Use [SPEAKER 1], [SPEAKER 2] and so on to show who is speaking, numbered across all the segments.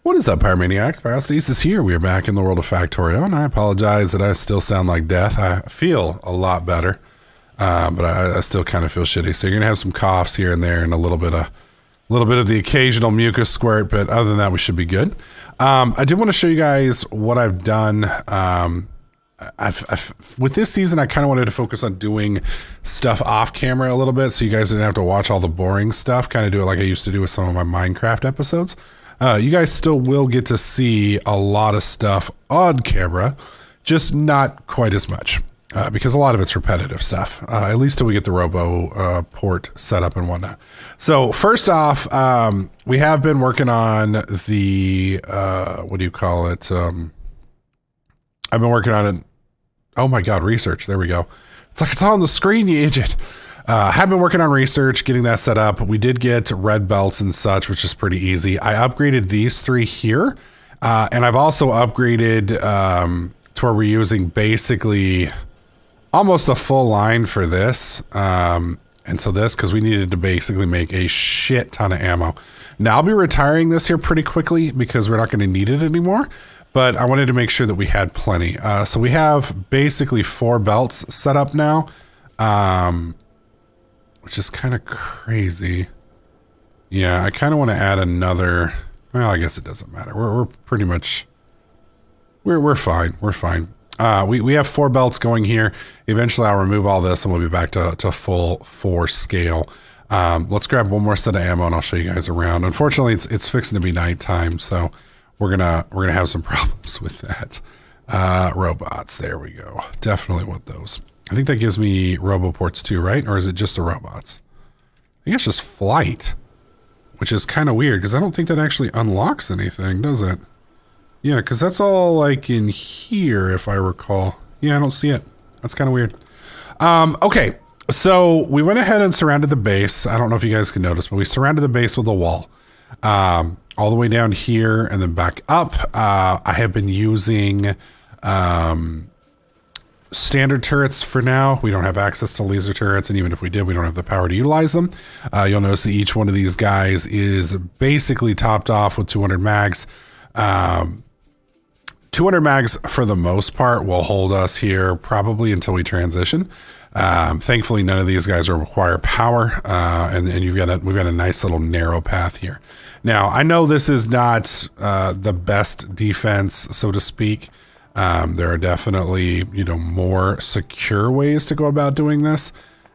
[SPEAKER 1] What is up, Pyromaniacs? Pyrostasis is here. We are back in the world of Factorio, and I apologize that I still sound like death. I feel a lot better, but I still kind of feel shitty. So you're gonna have some coughs here and there, and a little bit of the occasional mucus squirt. But other than that, we should be good. I did want to show you guys what I've done. With this season, I kind of wanted to focus on doing stuff off camera a little bit, so you guys didn't have to watch all the boring stuff. Kind of do it like I used to do with some of my Minecraft episodes. You guys still will get to see a lot of stuff on camera, just not quite as much, because a lot of it's repetitive stuff, at least till we get the robo port set up and whatnot. So first off, we have been working on the, what do you call it? I've been working on it. Oh my God, research. There we go. It's like it's on the screen, you idiot. Have been working on research, getting that set up. We did get red belts and such, which is pretty easy. I upgraded these three here, and I've also upgraded to where we're using basically almost a full line for this. And so this, because we needed to basically make a shit ton of ammo. Now I'll be retiring this here pretty quickly because we're not going to need it anymore. But I wanted to make sure that we had plenty. So we have basically 4 belts set up now. Which is kind of crazy. Yeah, I kind of want to add another. Well, I guess it doesn't matter. We're pretty much. We're fine. We're fine. We have 4 belts going here. Eventually, I'll remove all this and we'll be back to full 4 scale. Let's grab one more set of ammo and I'll show you guys around. Unfortunately, it's fixing to be nighttime, so we're gonna have some problems with that. Robots. There we go. Definitely want those. I think that gives me roboports too, right? Or is it just the robots? I think it's just flight, which is kind of weird because I don't think that actually unlocks anything, does it? Yeah, because that's all like in here, if I recall. Yeah, I don't see it. That's kind of weird. Okay, so we went ahead and surrounded the base. I don't know if you guys can notice, but we surrounded the base with a wall. All the way down here and then back up. I have been using standard turrets for now. We don't have access to laser turrets, and even if we did, we don't have the power to utilize them. You'll notice that each one of these guys is basically topped off with 200 mags. 200 mags for the most part will hold us here probably until we transition. Thankfully, none of these guys require power, and we've got a nice little narrow path here. Now, I know this is not the best defense, so to speak. There are definitely, more secure ways to go about doing this,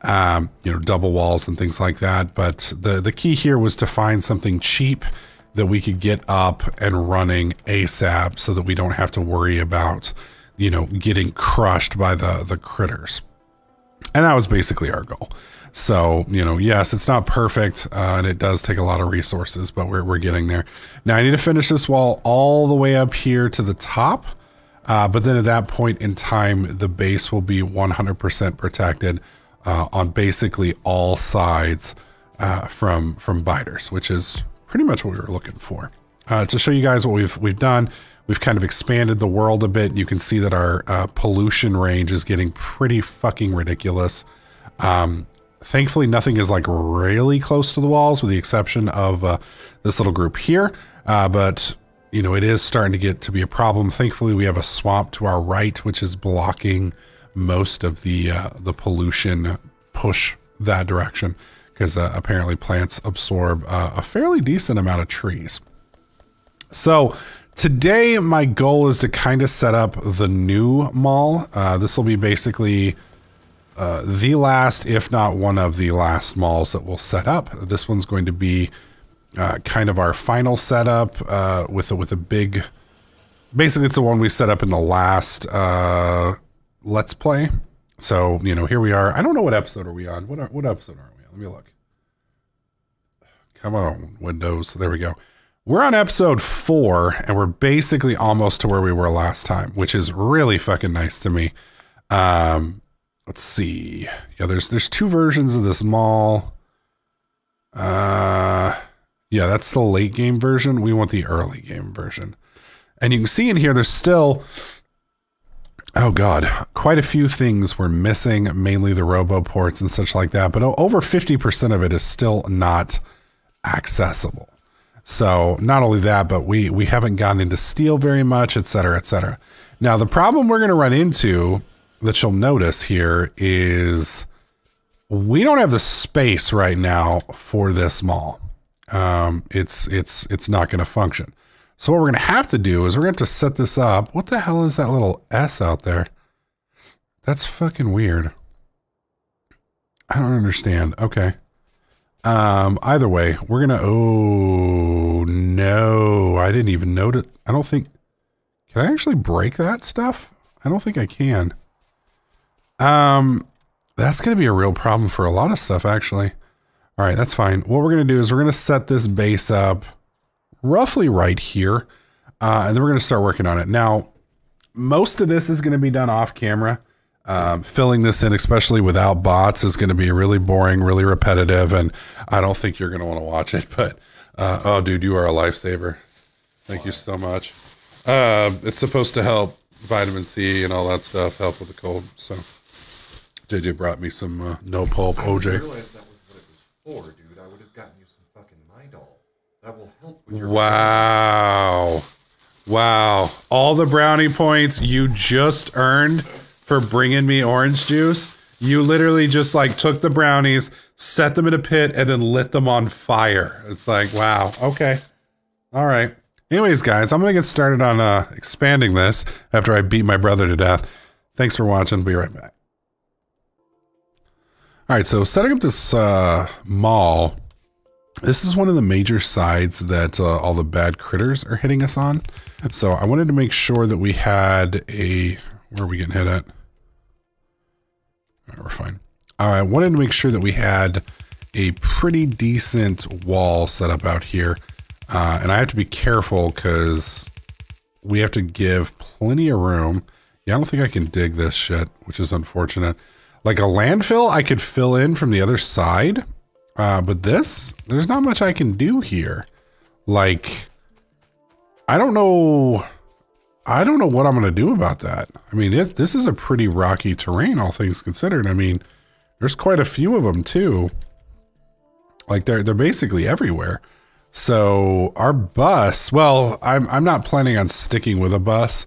[SPEAKER 1] double walls and things like that. But the key here was to find something cheap that we could get up and running ASAP so that we don't have to worry about, getting crushed by the critters. And that was basically our goal. So, yes, it's not perfect, and it does take a lot of resources, but we're getting there. Now I need to finish this wall all the way up here to the top. But then at that point in time, the base will be 100% protected on basically all sides from biters, which is pretty much what we were looking for. To show you guys what we've done, we've kind of expanded the world a bit. You can see that our pollution range is getting pretty fucking ridiculous. Thankfully, nothing is like really close to the walls, with the exception of this little group here. But it is starting to get to be a problem. Thankfully, we have a swamp to our right, which is blocking most of the pollution push that direction, because apparently plants absorb a fairly decent amount of trees. So today, my goal is to kind of set up the new mall. This will be basically the last, if not one of the last malls that we'll set up. This one's going to be kind of our final setup with a big, basically it's the one we set up in the last Let's Play. So, here we are. I don't know what episode are we on. What episode are we on? Let me look. Come on, Windows. There we go. We're on episode 4, and we're basically almost to where we were last time, which is really fucking nice to me. Let's see. Yeah, there's 2 versions of this mall. Yeah, that's the late game version. We want the early game version. And you can see in here, there's still, oh God, quite a few things we're missing, mainly the robo ports and such like that. But over 50% of it is still not accessible. So not only that, but we haven't gotten into steel very much, et cetera, et cetera. Now, the problem we're going to run into that you'll notice here is we don't have the space right now for this mall. It's not going to function. So what we're going to have to do is we're going to have to set this up. What the hell is that little S out there? That's fucking weird. I don't understand. Okay. Either way, we're going to, oh no, I didn't even notice. I don't think, can I actually break that stuff? I don't think I can. That's going to be a real problem for a lot of stuff, actually. All right, that's fine. What we're going to do is we're going to set this base up roughly right here. And then we're going to start working on it. Now, most of this is going to be done off camera. Filling this in, especially without bots, is going to be really boring, really repetitive, and I don't think you're going to want to watch it. But, oh, dude, you are a lifesaver. Thank you so much. It's supposed to help vitamin C and all that stuff, help with the cold. So, JJ brought me some no pulp OJ.
[SPEAKER 2] I didn't realize that was what it was for, dude. I would have gotten you some fucking Midol. That will help with your...
[SPEAKER 1] Wow. Wow. All the brownie points you just earned for bringing me orange juice. You literally just like took the brownies, set them in a pit, and then lit them on fire. It's like, wow. Okay. All right. Anyways, guys, I'm going to get started on expanding this after I beat my brother to death. Thanks for watching. Be right back. All right, so setting up this mall, this is one of the major sides that all the bad critters are hitting us on. So I wanted to make sure that we had a, where are we getting hit at? All right, we're fine. I wanted to make sure that we had a pretty decent wall set up out here. And I have to be careful because we have to give plenty of room. Yeah, I don't think I can dig this shit, which is unfortunate. Like a landfill, I could fill in from the other side. But this, there's not much I can do here. Like, I don't know what I'm going to do about that. I mean, this is a pretty rocky terrain, all things considered. I mean, there's quite a few of them too. Like they're basically everywhere. So our bus, well, I'm not planning on sticking with a bus.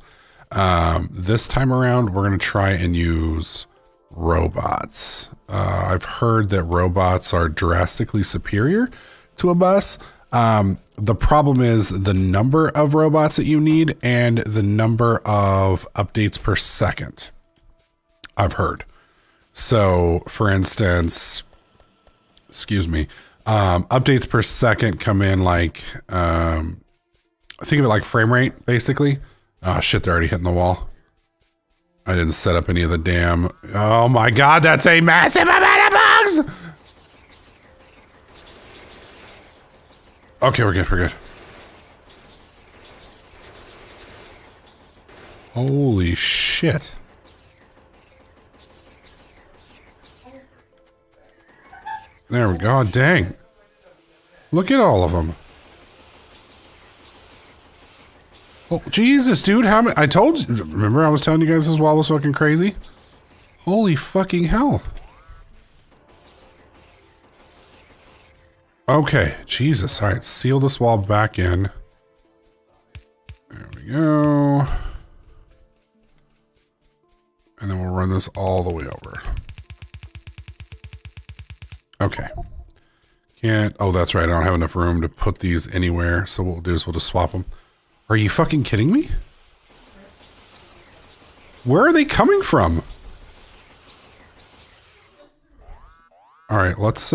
[SPEAKER 1] This time around, we're going to try and use robots. I've heard that robots are drastically superior to a bus. The problem is the number of robots that you need and the number of updates per second, I've heard. So for instance, excuse me, updates per second come in like, think of it like frame rate, basically. Oh shit, they're already hitting the wall. I didn't set up any of the damn, oh my God, that's a massive amount of bugs! Okay, we're good, we're good. Holy shit. There we go, dang. Look at all of them. Oh, Jesus, dude, how many, I told you, remember I was telling you guys this wall was fucking crazy? Holy fucking hell. Okay, Jesus, all right, seal this wall back in. There we go. And then we'll run this all the way over. Okay. Can't, oh, that's right, I don't have enough room to put these anywhere, so what we'll do is we'll just swap them. Are you fucking kidding me? Where are they coming from? All right, let's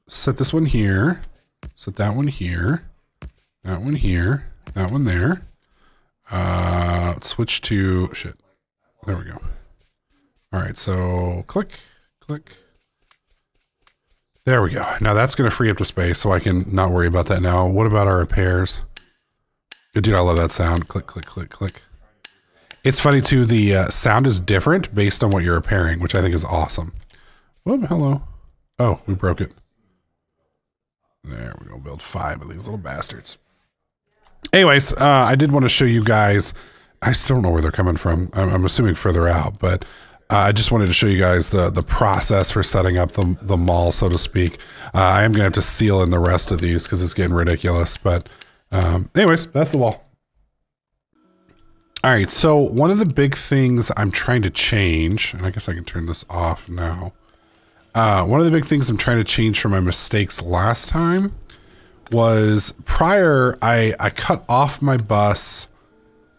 [SPEAKER 1] set this one here. Set that one here. That one here. That one there. Let's switch to, shit. There we go. All right, so click, click. There we go. Now that's going to free up the space so I can not worry about that now. What about our repairs? Good dude, I love that sound. Click, click, click, click. It's funny too, the sound is different based on what you're repairing, which I think is awesome. Whoop, hello. Oh, we broke it. There, we're gonna build 5 of these little bastards. Anyways, I did want to show you guys, I still don't know where they're coming from. I'm assuming further out, but I just wanted to show you guys the process for setting up the mall, so to speak. I am going to have to seal in the rest of these because it's getting ridiculous. But anyways, that's the wall. All right, so one of the big things I'm trying to change, and I guess I can turn this off now. One of the big things I'm trying to change from my mistakes last time was prior, I cut off my bus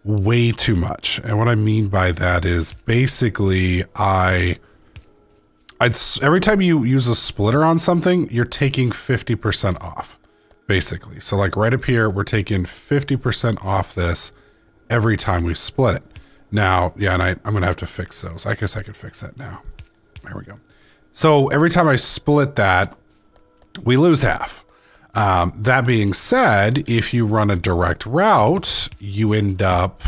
[SPEAKER 1] way too much. And what I mean by that is basically every time you use a splitter on something, you're taking 50% off, basically. So like right up here, we're taking 50% off this every time we split it. Now, yeah, and I'm going to have to fix those. I guess I could fix that now. There we go. So every time I split that, we lose half. That being said, if you run a direct route, you end up,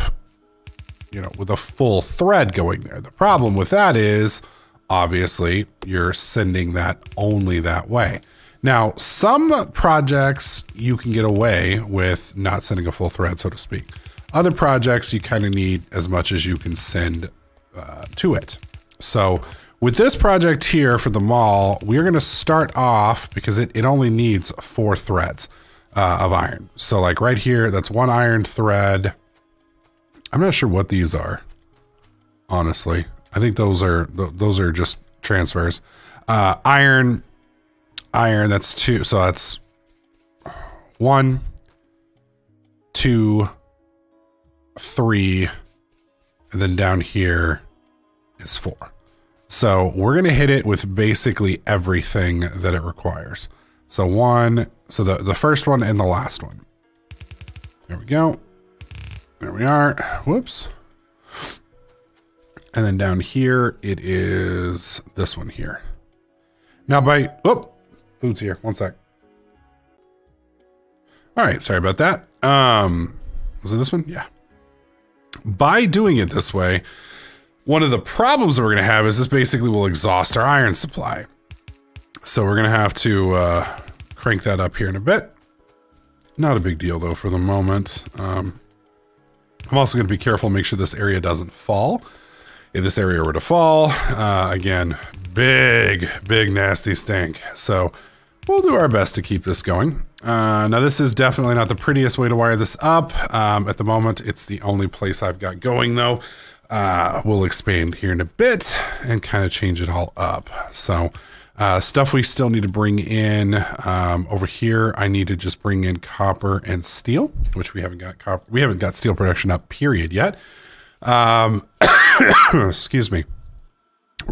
[SPEAKER 1] with a full thread going there. The problem with that is, obviously, you're sending that only that way. Now, some projects you can get away with not sending a full thread, so to speak. Other projects, you kind of need as much as you can send to it. So with this project here for the mall, we're going to start off because it only needs 4 threads of iron. So like right here, that's 1 iron thread. I'm not sure what these are, honestly. I think those are just transfers. Iron, that's 2. So that's 1, 2, 3, and then down here is 4. So we're going to hit it with basically everything that it requires. So the first one and the last one. There we go. There we are. Whoops. And then down here, it is this one here. Now food's here. One sec. All right. Sorry about that. Was it this one? Yeah. By doing it this way, one of the problems that we're going to have is this basically will exhaust our iron supply. So we're going to have to crank that up here in a bit. Not a big deal though for the moment. I'm also going to be careful, make sure this area doesn't fall. If this area were to fall, again, big nasty stink. So we'll do our best to keep this going. Now this is definitely not the prettiest way to wire this up. At the moment, it's the only place I've got going though. We'll expand here in a bit and kind of change it all up. So stuff we still need to bring in over here. I need to just bring in copper and steel, which we haven't got copper. We haven't got steel production up period yet. Excuse me.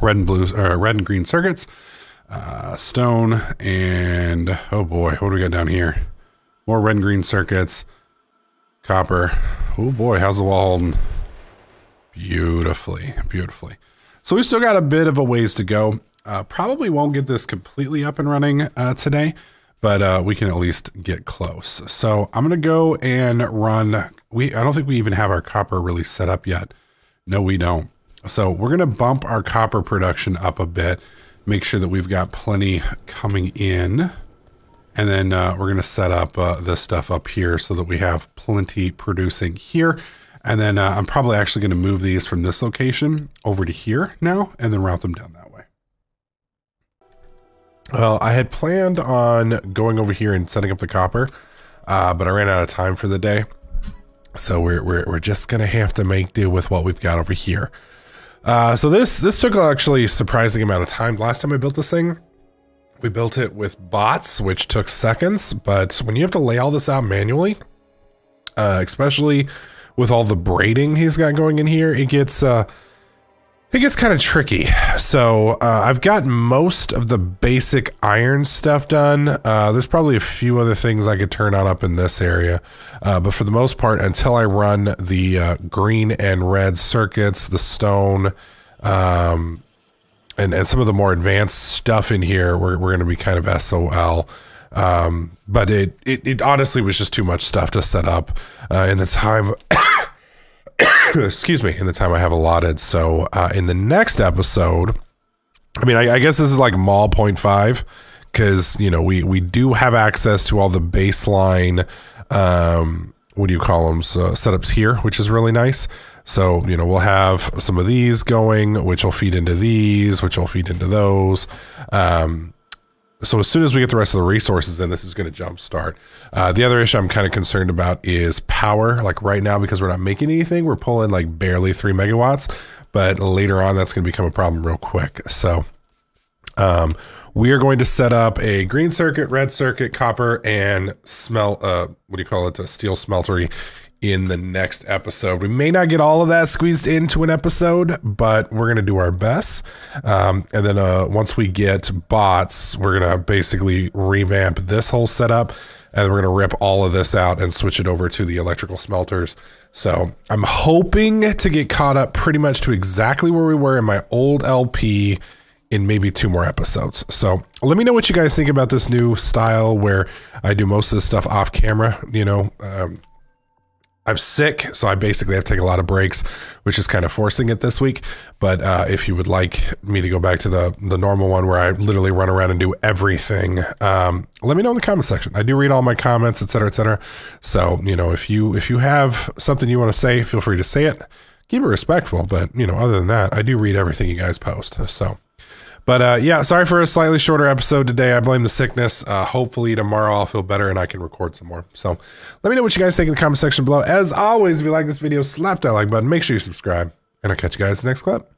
[SPEAKER 1] Red and green circuits, stone, and oh boy, what do we got down here? More red and green circuits, copper. Oh boy, how's the wall holding? Beautifully. So we've still got a bit of a ways to go. Probably won't get this completely up and running today, but we can at least get close. So I'm going to go and run. I don't think we even have our copper really set up yet. No, we don't. So we're going to bump our copper production up a bit, make sure that we've got plenty coming in. And then we're going to set up this stuff up here so that we have plenty producing here. And then I'm probably actually going to move these from this location over to here now and then route them down that way. Well, I had planned on going over here and setting up the copper, but I ran out of time for the day. So we're just going to have to make do with what we've got over here. So this took actually a surprising amount of time. Last time I built this thing, we built it with bots, which took seconds. But when you have to lay all this out manually, especially with all the braiding he's got going in here, it gets kind of tricky. So I've got most of the basic iron stuff done. There's probably a few other things I could turn on up in this area. But for the most part, until I run the green and red circuits, the stone, and some of the more advanced stuff in here, we're going to be kind of SOL. But it honestly was just too much stuff to set up in the time. Excuse me, in the time I have allotted. So in the next episode, I mean, I guess this is like mall 0.5 because, we do have access to all the baseline what do you call them, setups here, which is really nice. So, you know, we'll have some of these going, which will feed into these, which will feed into those. So as soon as we get the rest of the resources in, this is going to jumpstart. The other issue I'm kind of concerned about is power. Like right now, because we're not making anything, we're pulling like barely 3 megawatts, but later on that's going to become a problem real quick. So we are going to set up a green circuit, red circuit, copper, and a steel smeltery in the next episode. We may not get all of that squeezed into an episode, but we're going to do our best. And then once we get bots, we're going to basically revamp this whole setup, and we're going to rip all of this out and switch it over to the electrical smelters. So I'm hoping to get caught up pretty much to exactly where we were in my old LP in maybe 2 more episodes. So let me know what you guys think about this new style where I do most of this stuff off camera. You know, I'm sick, so I basically have to take a lot of breaks, which is kind of forcing it this week. But if you would like me to go back to the normal one where I literally run around and do everything, let me know in the comment section. I do read all my comments, etc., etc. So, you know, if you have something you want to say, feel free to say it. Keep it respectful, but, you know, other than that, I do read everything you guys post. So, but yeah, sorry for a slightly shorter episode today. I blame the sickness. Hopefully tomorrow I'll feel better and I can record some more. So let me know what you guys think in the comment section below. As always, if you like this video, slap that like button, make sure you subscribe, and I'll catch you guys in the next clip.